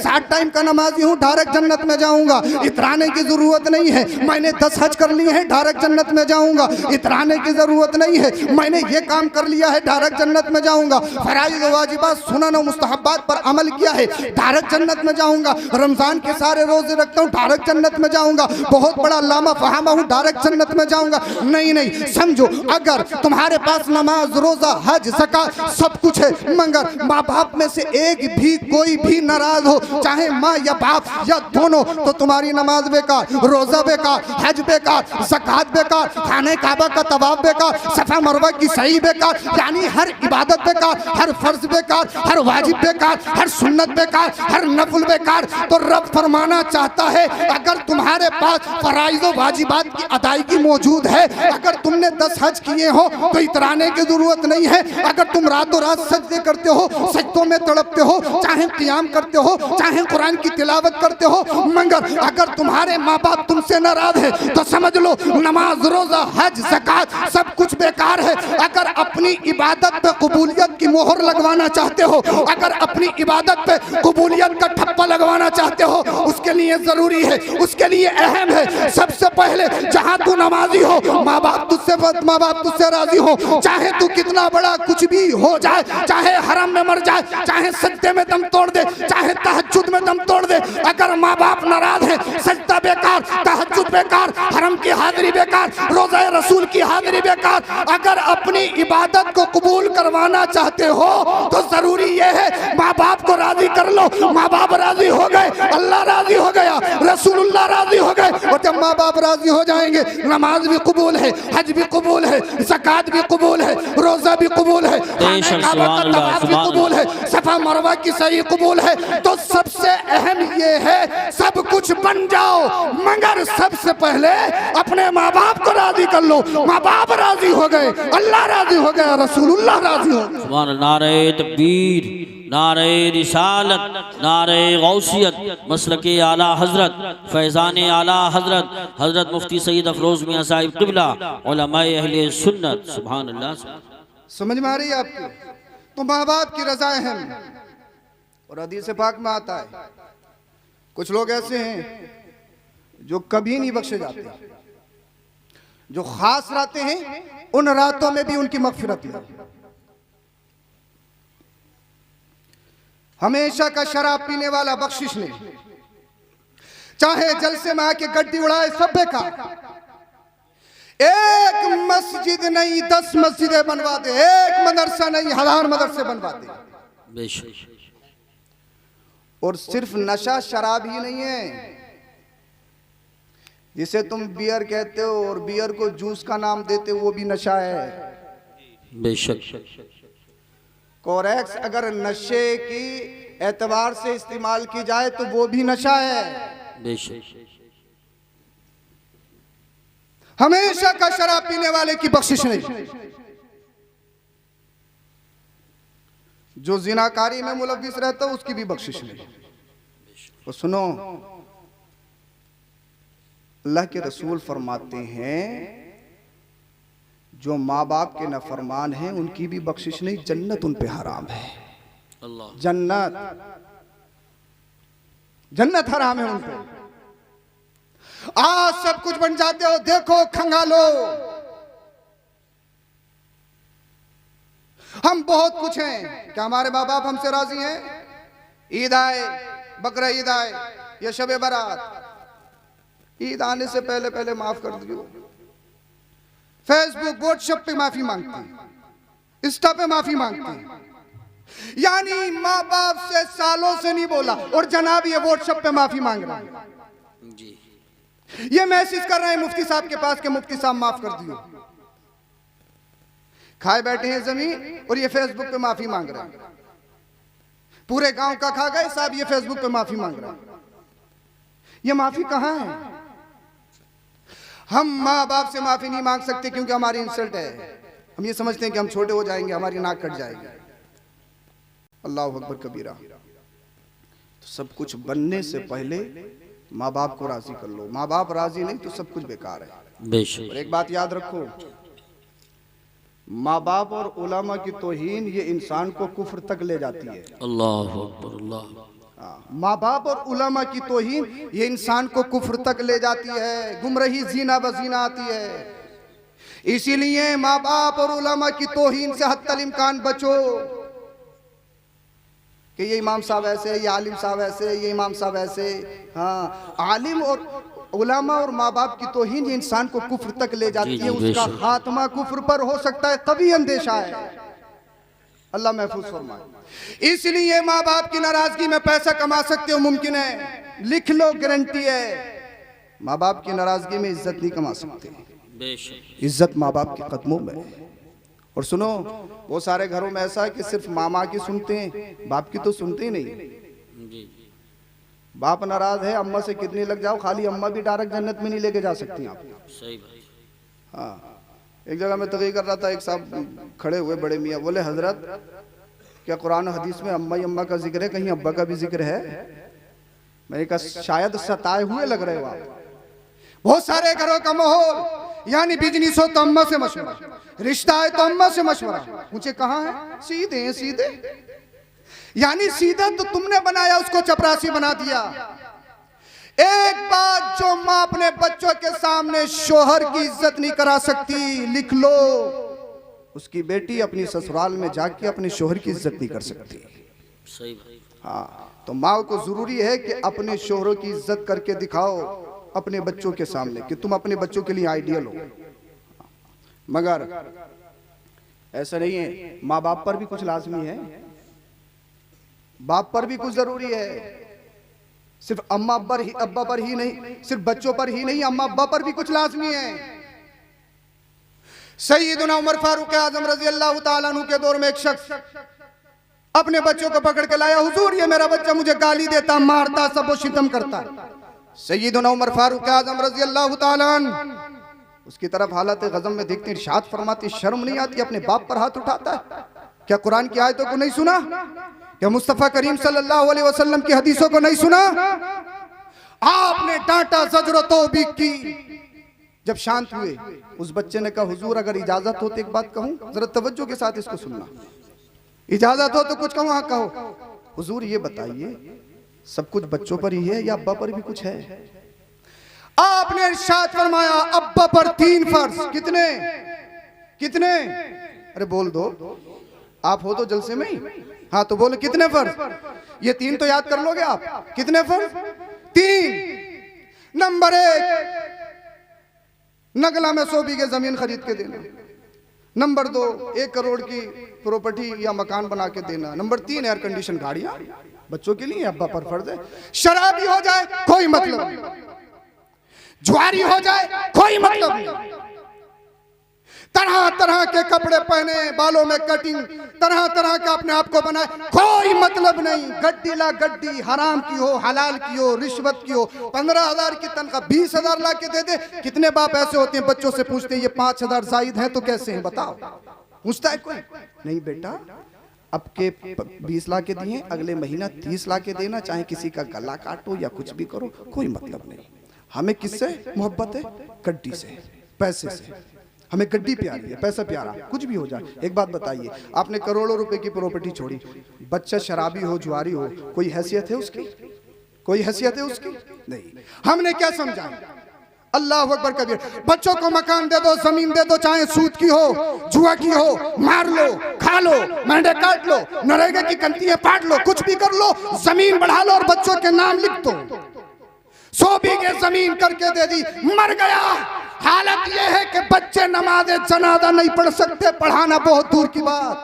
7 time का नमाजी हूँ, direct जन्नत में जाऊंगा, इतराने की जरूरत नहीं है। मैंने 10 हज कर लिए हैं, डायरेक्ट जन्नत में जाऊंगा, इतराने की जरूरत नहीं है। मैंने ये काम कर लिया है, डायरेक्ट जन्नत में जाऊंगा। फराइज वाजिबात सुनन और मुस्तहब्बात पर अमल किया है, डायरेक्ट जन्नत में जाऊंगा। रमजान के सारे रोजे रखता हूँ, डायरेक्ट जन्नत में जाऊंगा। बहुत बड़ा लामा फहामा हूँ, डायरेक्ट जन्नत में जाऊंगा। नहीं नहीं, समझो, अगर तुम्हारे पास नमाज, रोजा, हज, ज़कात सब कुछ है, मगर माँ बाप में से एक भी कोई भी नाराज हो, चाहे माँ या बाप या दोनों, तो तुम्हारी नमाज बेकार, रोजा बेकार, हज बेकार, ज़कात बेकार, खाने काबा का तवाफ बेकार, सफा मरवा की सही बेकार, यानी हर इबादत बेकार, हर फर्ज बेकार, हर वाजिब बेकार, हर सुन्नत बेकार, हर नफल बेकार। तो रब फरमाना चाहता है, अगर तुम्हारे पास फराइज़ व वाजिबात की अदायगी मौजूद है, अगर तुमने 10 हज किए हो तो इतराने की जरूरत नहीं है। अगर तुम रातों रात सजदे करते हो, सजदों में तड़पते हो, चाहे क़ियाम करते हो, चाहे कुरान की तिलावत करते हो, मगर अगर तुम्हारे माँ बाप तुमसे नाराज है तो समझ लो नमाज, रोजा, हज, ज़कात सब कुछ बेकार है। अगर अपनी इबादत पे कबूलियत की मोहर लगवाना चाहते हो, अगर अपनी इबादत पे कबूलियत का ठप्पा लगवाना चाहते हो, उसके लिए जरूरी है, उसके लिए अहम है, सबसे पहले जहां तू नमाजी हो, माँ बाप तुझसे राजी हो, चाहे तू कितना बड़ा कुछ भी हो जाए, चाहे हरम में मर जाए, चाहे सजदे में दम तोड़ दे, चाहे तहज्जुद में दम तोड़ दे, अगर माँ बाप नाराज है, सजदा बेकार, तहज्जुद बेकार, हरम की हाजिरी बेकार, रोज़ा रसूल की हाजिरी बेकार। अगर अपनी इबादत को कबूल करवाना चाहते हो तो जरूरी यह है माँ बाप को राजी कर लो। माँ बाप राजी हो गए, अल्लाह राजी हो गया, रसूलुल्लाह राजी हो गए, और जब माँ बाप राजी हो जाएंगे, नमाज भी कबूल है, हज भी कबूल है, ज़कात भी कबूल है, रोज़ा भी कबूल है, तवाफ भी कबूल है, सफा मरवा की सही कबूल है। तो सबसे अहम ये है, सब कुछ बन जाओ, मगर सबसे पहले अपने माँ बाप को राजी कर लो। माँ बाप राजी हो गए, अल्लाह राजी हो गया, रसूलुल्लाह राजी हो गए। सुभान अल्लाह। नारे तकबीर, नारे रिसालत, नारे गौसियत, मसलके आला हजरत, फैज़ान आला हजरत, हजरत मुफ्ती सईद अफरोज मियाँ साहिब क़िबला, उलमाए अहले सुन्नत। सुभान अल्लाह। समझ में आ रही है आपको? तो माँ बाप की रज़ा अहम, और हदीस पाक में आता है, कुछ लोग ऐसे हैं जो कभी नहीं बख्शे जाते, जो खास रातें हैं उन रातों में भी उनकी मग़फ़िरत है। हमेशा का शराब पीने वाला बख्शिश नहीं, चाहे जलसे में आके गड्डी उड़ाए, सब बेकार। एक मस्जिद नहीं 10 मस्जिदें बनवा दे, एक मदरसा नहीं 1000 मदरसे बनवा दे। और सिर्फ नशा शराब ही नहीं है, जिसे तुम बियर कहते हो और बियर को जूस का नाम देते हो, वो भी नशा है। बेशक। कोरेक्स अगर नशे की एतबार से इस्तेमाल की जाए तो वो भी नशा है। बेशक। हमेशा का शराब पीने वाले की बख्शिश नहीं, जो जिनाकारी में मुलव्विस रहता है उसकी भी बख्शिश नहीं। और सुनो, अल्लाह के रसूल फरमाते हैं, जो माँ बाप के नाफरमान हैं उनकी भी बख्शिश नहीं, जन्नत उन पे हराम है। अल्लाह। जन्नत हराम है उन पे। आज सब कुछ बन जाते हो, देखो खंगालो, हम बहुत कुछ हैं, क्या हमारे माँ बाप हमसे राजी हैं? ईद आए, बकरा ईद आए या शबे बारात, ईद आने से पहले पहले माफ कर दियो। फेसबुक व्हाट्सएप पे माफी मांगती, इंस्टा पे माफी मांगती, यानी माँ बाप से सालों से नहीं बोला और जनाब ये व्हाट्सएप पे माफी मांग रहा है जी। ये मैसेज कर रहे हैं मुफ्ती साहब के पास के मुफ्ती साहब माफ कर दियो। खाए बैठे हैं जमीन और ये फेसबुक पे माफी मांग रहे हैं, पूरे गांव का खा गए साहब, ये फेसबुक पे माफी मांग रहा है। ये माफी कहां है? हम माँ बाप से माफी नहीं मांग सकते क्योंकि हमारी इंसल्ट है, हम ये समझते हैं कि हम छोटे हो जाएंगे, हमारी नाक कट जाएगी। अल्लाह अकबर कबीरा। तो सब कुछ बनने से पहले माँ बाप को राजी कर लो, माँ बाप राजी नहीं तो सब कुछ बेकार है। बेशक। और एक बात याद रखो, माँ बाप और उलमा की तौहीन ये इंसान को कुफ्र तक ले जाती है। अल्लाह अकबर। अल्लाह। माँ बाप और उलमा की तौहीन ये इंसान को कुफ्र तक ले जाती है, गुमराही जीना बजीना आती है। इसीलिए माँ बाप और उलमा की तौहीन से हत्तल इम्कान बचो कि ये इमाम साहब ऐसे, ये आलिम साहब ऐसे, ये इमाम साहब ऐसे। हाँ, आलिम और उलमा और माँ बाप की तौहीन ये इंसान को कुफ्र तक ले जाती है। उसका खात्मा कुफ्र पर हो सकता है, तभी अंदेशा है। अल्लाह महफूज फरमाए। इसलिए माँ बाप की नाराजगी में पैसा कमा सकते हो, मुमकिन है, लिख लो, गारंटी है। माँ बाप की नाराजगी में इज्जत नहीं कमा सकते। इज्जत माँ बाप के कदमों में। और सुनो, वो सारे घरों में ऐसा है कि सिर्फ मामा की सुनते हैं, बाप की तो सुनते ही नहीं। बाप नाराज है, अम्मा से कितनी लग जाओ, खाली अम्मा भी डायरेक्ट जन्नत में नहीं लेके जा सकती आप। सही बात। हाँ, एक जगह मैं तकरीर कर रहा था, एक साहब खड़े हुए बड़े मियाँ, बोले हजरत क्या कुरान हदीस में अम्मा ही अम्मा का जिक्र है, कहीं अब्बा का भी जिक्र है? मैंने कहा शायद सताए हुए लग रहे हो आप। बहुत सारे घरों का माहौल, यानी बिजनेस हो तो अम्मा से मशवरा, रिश्ता है तो अम्मा से मशवरा। मुझे कहाँ है? सीधे हैं सीधे, यानी सीधा तो तुमने बनाया, उसको चपरासी बना दिया। एक बात जो माँ अपने बच्चों के सामने शोहर की इज्जत नहीं करा सकती, लिख लो, उसकी बेटी अपनी ससुराल में जाके अपने शोहर की इज्जत नहीं कर सकती। सही बात। हाँ, तो माँ को जरूरी है कि अपने शोहरों की इज्जत करके दिखाओ अपने बच्चों के सामने कि तुम अपने बच्चों के लिए आइडियल हो। मगर ऐसा नहीं है, माँ बाप पर भी कुछ लाजमी है, बाप पर भी कुछ जरूरी है। सिर्फ अम्मा अब्बा पर ही नहीं, सिर्फ बच्चों पर ही नहीं, अम्मा अब्बा पर भी कुछ लाजमी है। सैयदना उमर फारूक आजम रजी अल्लाह तआला अन्हु के दौर में एक शख्स अपने बच्चों को पकड़ के लाया, हुजूर ये मेरा बच्चा मुझे गाली देता, मारता, सब शितम करता। सैयदना उमर फारूक आजम रजी अल्लाह तआला अन्हु उसकी तरफ हालत गज़ब में देखते, इरशाद फरमाते, शर्म नहीं आती अपने बाप पर हाथ उठाता है? क्या कुरान की आयतों को नहीं सुना? क्या मुस्तफा करीम सल्लल्लाहु अलैहि वसल्लम की हदीसों को नहीं सुना? आपने डांटा, ज़जर तौबीक की। जब शांत हुए, उस बच्चे ने कहा, हुजूर अगर इजाजत हो तो एक बात कहूं, जरा तवज्जो के साथ इसको सुनना, इजाजत हो तो कुछ कहूं? हाँ कहो। हुजूर ये बताइए, सब कुछ बच्चों पर ही है या अब्बा पर भी कुछ है? आपने इरशाद फरमाया, अब्बा पर 3 फर्ज। कितने कितने? अरे बोल दो, आप हो तो जलसे में ही। हाँ तो बोलो कितने फर्ज? ये 3 तो याद कर लोगे आप। कितने फर्ज? 3। नंबर 1, नगला में 100 बीघे जमीन खरीद के देना। नंबर 2, 1 करोड़ की प्रॉपर्टी या मकान बना के देना। नंबर 3, एयर कंडीशन गाड़ियां बच्चों के लिए अब्बा पर फर्ज है। शराबी हो जाए कोई मतलब नहीं, जुआरी हो जाए कोई मतलब नहीं, तरह तरह के कपड़े पहने, बालों में कटिंग, तरह तरह का अपने आप को बनाए, कोई मतलब नहीं। गड्डी ला गड्डी, हराम की हो, हलाल की हो, रिश्वत की हो, 15,000 की तनख्वाह 20,000 ला के दे दे। कितने बाप ऐसे होते हैं, बच्चों से पूछते हैं ये 5,000 जायद है तो कैसे हैं बताओ? पूछता है कोई? नहीं बेटा, अब के 20 ला के दिए, अगले महीना 30 ला के देना, चाहे किसी का गला काटो या कुछ भी करो, कोई मतलब नहीं। हमें किससे मोहब्बत है? गड्डी से, पैसे से। हमें गड्डी प्यारी है, पैसा प्यारा, कुछ भी हो जाए। एक बात बताइए, आपने करोड़ों रुपए की प्रॉपर्टी छोड़ी, बच्चा शराबी हो, जुआरी हो, कोई हैसियत है उसकी? कोई हैसियत है उसकी? नहीं। हमने क्या समझा? अल्लाह अकबर कबीर। बच्चों को मकान दे दो, जमीन दे दो, चाहे सूद की हो, जुआ की हो, मार लो, खा लो, मेंढे काट लो, नरेगा की कंतियां पाट लो, कुछ भी कर लो, जमीन बढ़ा लो और बच्चों के नाम लिख दो। 100 बीघे जमीन करके दे दी, मर गया। हालत यह है कि बच्चे नमाज़े जनाजा नहीं पढ़ सकते, पढ़ाना बहुत दूर की बात।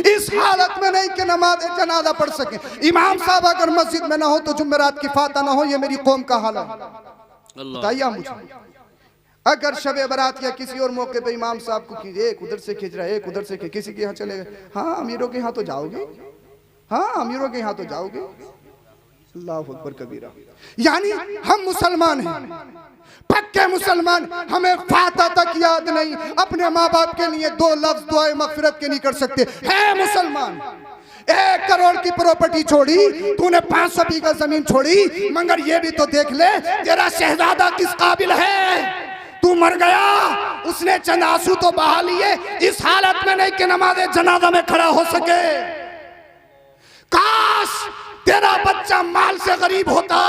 इस हालत में नहीं कि नमाज़े जनाजा पढ़ सके। इमाम साहब अगर मस्जिद में ना हो तो जुम्मेरात की फाता ना हो, ये मेरी कौम का हाल है। बताइए मुझे, अगर शबे बारात या किसी और मौके पे इमाम साहब को कीजिए, एक उधर से खींच रहा है, एक उधर से किसी के यहाँ चले गए, हाँ अमीरों के यहाँ तो जाओगे, हाँ अमीरों के यहाँ तो जाओगे। अल्लाह अकबर कबीरा। यानी हम मुसलमान हैं, पक्के मुसलमान, हमें फाता तक याद नहीं, अपने माँ बाप के लिए 2 लफ्ज दुआए मगफिरत के नहीं कर सकते। है मुसलमान, 1 करोड़ की प्रॉपर्टी छोड़ी, तूने 500 बीघा जमीन छोड़ी, मगर ये भी तो देख ले तेरा शहजादा किस काबिल है। तू मर गया, उसने चंद आंसू तो बहा लिए, इस हालत में नहीं कि नमाज़े जनाजा में खड़ा हो सके। काश तेरा बच्चा माल से गरीब होता,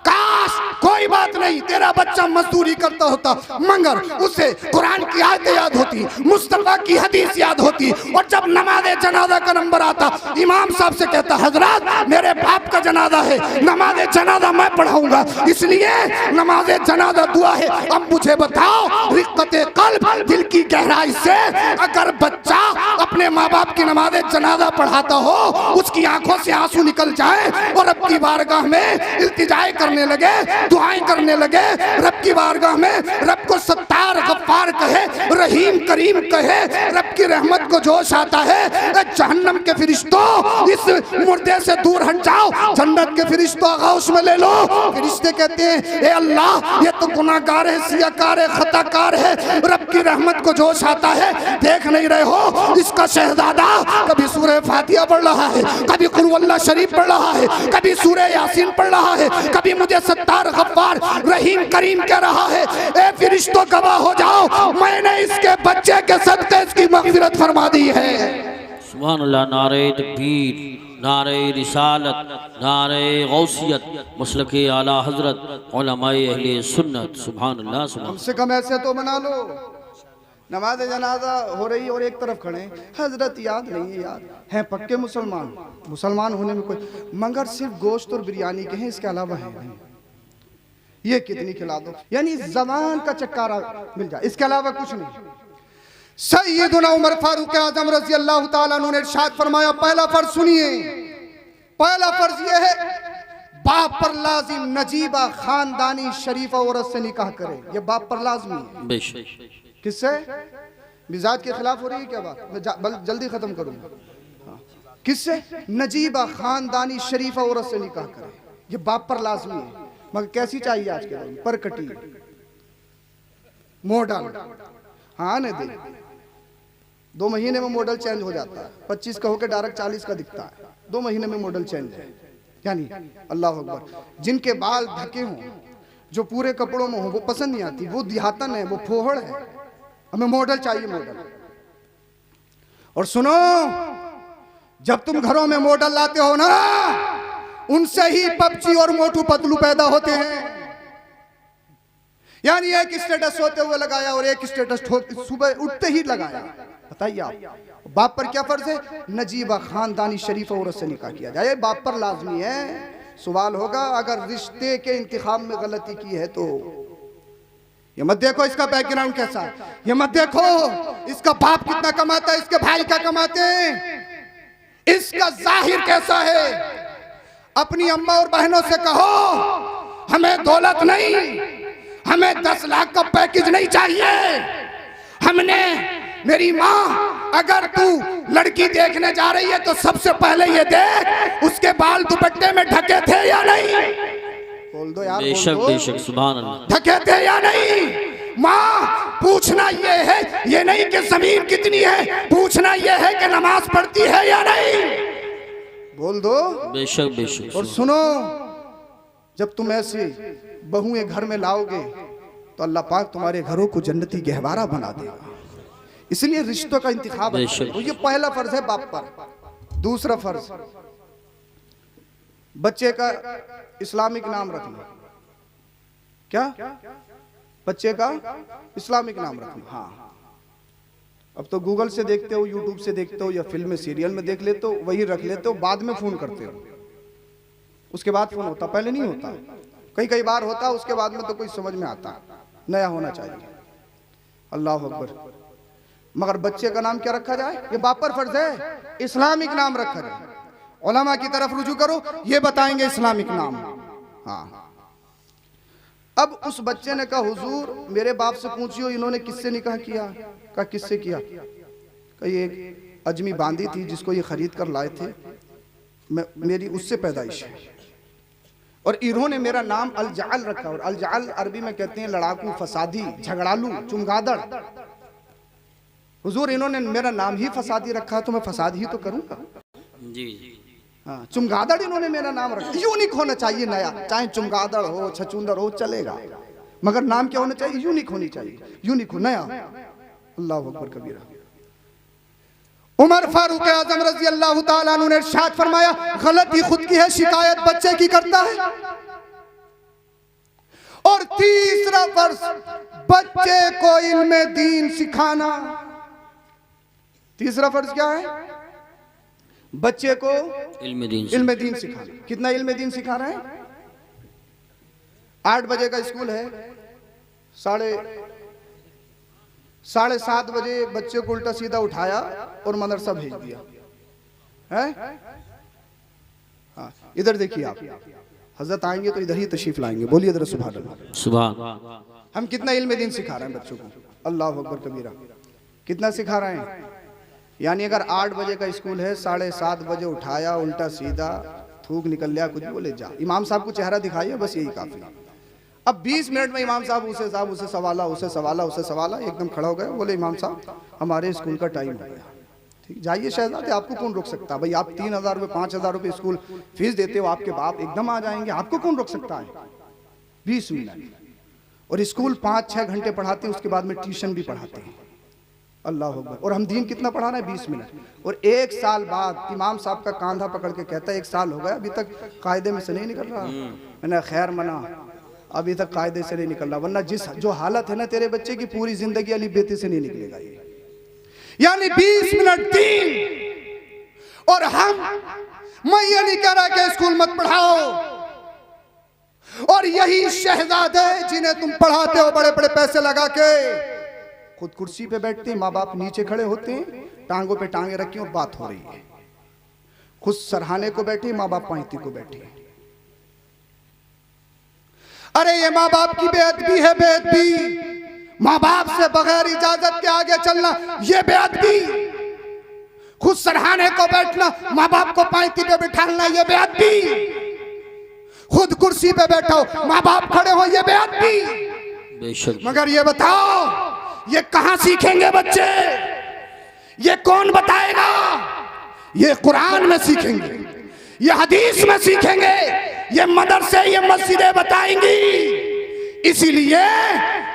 काश कोई बात नहीं तेरा बच्चा मजदूरी करता होता, मगर उसे कुरान की आयतें याद होती, मुस्तफा की हदीस याद होती, और जब नमाज जनाजा का नंबर आता इमाम साहब से कहता हजरत मेरे बाप का जनाजा है, नमाज जनाजा मैं पढ़ाऊंगा, इसलिए नमाज जनाजा दुआ है। अब मुझे बताओ रिक्कते कल्ब, दिल की गहराई से अगर बच्चा अपने माँ बाप की नमाज जनाजा पढ़ाता हो, उसकी आंखों से आंसू निकल जाए और रब की बारगाह में इल्तिजाए करने लगे, दुआएं करने लगे, रब की बारगाह में रब को सत्तार गफ्फार कहे, रहीम करीम कहे, रब की रहमत को जोश आता है, जहन्नम के फरिश्तों इस मुर्दे से दूर हट जाओ, जन्नत के फरिश्तों गौश में ले लो। फरिश्ते कहते हैं ए अल्लाह ये तो गुनाहगार है, सियाकार है, खताकार है, रब की रहमत को जोश आता है, देख नहीं रहे हो इसका शहजादा कभी सूरह फातिहा पढ़ रहा है, कभी कुल अल्लाह शरीफ पढ़ रहा है, कभी सूरह यासीन पढ़ रहा है, कभी मुझे सत्तार गफ्फार रहीम करीम कह रहा है। ए फरिश्तों गवाह हो जाओ, मैंने इसके बच्चे के सदक़े इसकी मग़फ़िरत फरमा दी है। सुभान अल्लाह। नारे तकबीर, नारे रिसालत, नारे गौसियत, मसलक आला हजरत, उलमाए अहले सुन्नत। सुभान अल्लाह। कम से कम ऐसे तो बना लो, नमाज जनाजा हो रही और एक तरफ खड़े हजरत याद नहीं है, याद है पक्के मुसलमान, मुसलमान होने में कोई, मगर सिर्फ गोश्त और बिरयानी के हैं, इसके अलावा है नहीं, ये कितनी खिला दो, यानी जबान का चक्कारा मिल जाए, इसके अलावा कुछ नहीं। सैयदुना उमर फारूक आजम रज़ी अल्लाह ताला अन्हु ने इरशाद फरमाया, पहला फर्ज सुनिए, पहला फर्ज ये है बाप पर लाजिम नजीबा खानदानी शरीफा औरत से निकाह करे, ये बाप पर लाजमी है। बेशक। किससे? मिजाज के खिलाफ हो रही है क्या बात? मैं जल्दी खत्म करूंगा। हाँ। किससे? नजीबा खानदानी शरीफा औरत से निकाह करे, ये बाप पर लाजमी है। मगर कैसी चाहिए आज के दिन? परकटी, मॉडल, हाँ नहीं दे 2 महीने में मॉडल चेंज हो जाता है, 25 का होकर डायरेक्ट 40 का दिखता है, 2 महीने में मॉडल चेंज है। यानी अल्लाह अकबर, जिनके बाल ढके हों, जो पूरे कपड़ों में हो, वो पसंद नहीं आती, वो दिहातन है, वो फोहड़ है, हमें मॉडल चाहिए, मॉडल। और सुनो, जब तुम घरों में मॉडल लाते हो ना, उनसे ही पबजी और मोटू पतलू पैदा होते हैं। यानी एक स्टेटस सोते हुए लगाया और एक स्टेटस सुबह उठते ही लगाया। बताइए आप, बाप पर क्या फर्ज है? नजीबा खानदानी शरीफ औरत से निकाह किया जाए, बाप पर लाजमी है। सवाल होगा अगर रिश्ते के इंतखाब में गलती की है तो ये मत देखो इसका बैकग्राउंड कैसा है, ये मत देखो इसका बाप कितना कमाता है, इसके भाई क्या कमाते हैं, इसका जाहिर कैसा है। अपनी अम्मा और बहनों से कहो हमें दौलत नहीं, हमें 10 लाख का पैकेज नहीं चाहिए, हमने, मेरी माँ अगर तू लड़की देखने जा रही है तो सबसे पहले ये देख उसके बाल दुपट्टे में ढके थे या नहीं। बोल दो यार, बेशक बेशक, सुभान अल्लाह। ढके थे या नहीं? माँ पूछना ये है, ये नहीं कि जमीन कितनी है, पूछना ये है कि नमाज पढ़ती है या नहीं। बोल दो। बेशक बेशक। और सुनो, जब तुम ऐसे बहुएं घर में लाओगे तो अल्लाह पाक तुम्हारे घरों को जन्नती गहवारा बना देगा। इसलिए रिश्तों का इंतखाब है, तो ये पहला फर्ज है बाप पर। दूसरा फर्ज, बच्चे का इस्लामिक नाम रखना। क्या? बच्चे का इस्लामिक नाम रखना। हाँ, अब तो गूगल से देखते हो, यूट्यूब से देखते हो, या फिल्म सीरियल में देख लेते हो, वही रख लेते हो, बाद में फोन करते हो, उसके बाद फोन होता, पहले नहीं होता। कई बार होता, उसके बाद में तो कोई समझ में आता, नया होना चाहिए। अल्लाह अकबर। मगर बच्चे का नाम क्या रखा जाए? ये बाप पर फर्ज है, इस्लामिक नाम रखा जाए। उलमा की तरफ रुजू करो, ये बताएंगे इस्लामिक नाम। हाँ, अब उस बच्चे ने कहा हुजूर मेरे बाप से पूछियो इन्होंने किससे निकाह किया? कहा किससे किया? कहा एक अजमी बांदी थी जिसको ये खरीद कर लाए थे, मेरी उससे पैदाइश है, और इन्होंने मेरा नाम अलजाल रखा। और अलजाल अरबी में कहते हैं लड़ाकू, फसादी, झगड़ालू, चुमगादड़। हुजूर इन्होंने मेरा नाम ही फसादी रखा तो मैं फसाद ही तो करूंगा। जी जी। हाँ, चुमगादड़ इन्होंने मेरा नाम रखा। यूनिक होना चाहिए, नया, चाहे चुमगादड़ हो, छचुंदर हो, चलेगा, मगर नाम क्या होना चाहिए? यूनिक होनी चाहिए, यूनिक हो, नया। अल्लाह अकबर कबीरा। उमर फारूक आजम रजी अल्लाह ताला अन्हु ने इरशाद फरमाया, गलती खुद की है, शिकायत बच्चे की करता है। और तीसरा फर्ज, बच्चे को इल्म दीन सिखाना। तीसरा फर्ज क्या है? बच्चे को इल्म दीन सिखाना। कितना इल्म दीन सिखा रहे हैं? 8 बजे का स्कूल है, साढ़े 7 बजे बच्चे को उल्टा सीधा उठाया और मदरसा भेज दिया है। हाँ, इधर देखिए आप, हजरत आएंगे तो इधर ही तशरीफ लाएंगे, बोलिए जरा सुभान अल्लाह। सुभान। हम कितना इल्म दीन सिखा रहे हैं बच्चों को? अल्लाह अकबर कबीरा। कितना सिखा रहे हैं? यानी अगर 8 बजे का स्कूल है, 7:30 बजे उठाया, उल्टा सीधा थूक निकल लिया, कुछ भी बोले, जा इमाम साहब को चेहरा दिखाइए, बस यही काफी। अब 20 मिनट में इमाम साहब उसे सवाला एकदम खड़ा हो गया, बोले इमाम साहब हमारे स्कूल का टाइम हो गया। ठीक, जाइए शहजादे, आपको कौन रोक सकता है? भाई आप 3000 रुपये 5000 रुपये स्कूल फीस देते हो, आपके बाप एकदम आ जाएंगे, आपको कौन रोक सकता है? 20 मिनट। और स्कूल 5-6 घंटे पढ़ाते हैं, उसके बाद में ट्यूशन भी पढ़ाते हैं। अल्लाह अकबर। और हम दीन कितना पढ़ा रहे हैं? 20 मिनट। और 1 साल बाद इमाम साहब का कांधा पकड़ के कहता है, 1 साल हो गया अभी तक कायदे में से नहीं निकल रहा। मैंने खैर मना, अभी तक कायदे से नहीं निकल रहा, वरना जो हालत है ना तेरे बच्चे की, पूरी जिंदगी अली बेटी से नहीं निकलेगा ये। यानी 20 मिनट दीन। और मैं ये नहीं कह रहा कि स्कूल मत पढ़ाओ, और यही शहजादे जिन्हें तुम पढ़ाते हो बड़े बड़े पैसे लगा के, खुद कुर्सी पे बैठते हैं, माँ बाप नीचे खड़े होते हैं, टांगों पे टांगे रखी और बात हो रही है। खुद सरहाने को बैठे, माँ बाप पांती को बैठे। अरे ये माँ बाप की बेअदबी है, बेअदबी। माँ बाप से बगैर इजाजत के आगे चलना ये बेअदबी। खुद सरहाने को बैठना, माँ बाप को पांती पे बिठाना ये बेअदबी। खुद कुर्सी पे बैठो, माँ बाप खड़े हो, ये बेअदबी। मगर ये बताओ, ये कहां सीखेंगे बच्चे? ये कौन बताएगा? ये कुरान में सीखेंगे, ये हदीस में सीखेंगे, ये मदरसे, ये मस्जिदें बताएंगी। इसीलिए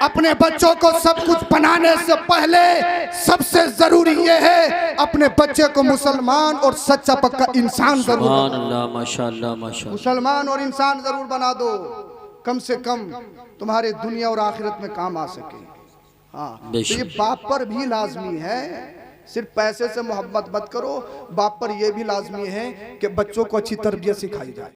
अपने बच्चों को सब कुछ बनाने से पहले सबसे जरूरी ये है, अपने बच्चे को मुसलमान और सच्चा पक्का इंसान जरूर मुसलमान और इंसान जरूर बना दो, कम से कम तुम्हारे दुनिया और आखिरत में काम आ सके। हाँ, तो ये बाप पर भी लाजमी है, सिर्फ पैसे से मोहब्बत मत करो, बाप पर यह भी लाजमी है कि बच्चों को अच्छी तरबियत सिखाई जाए।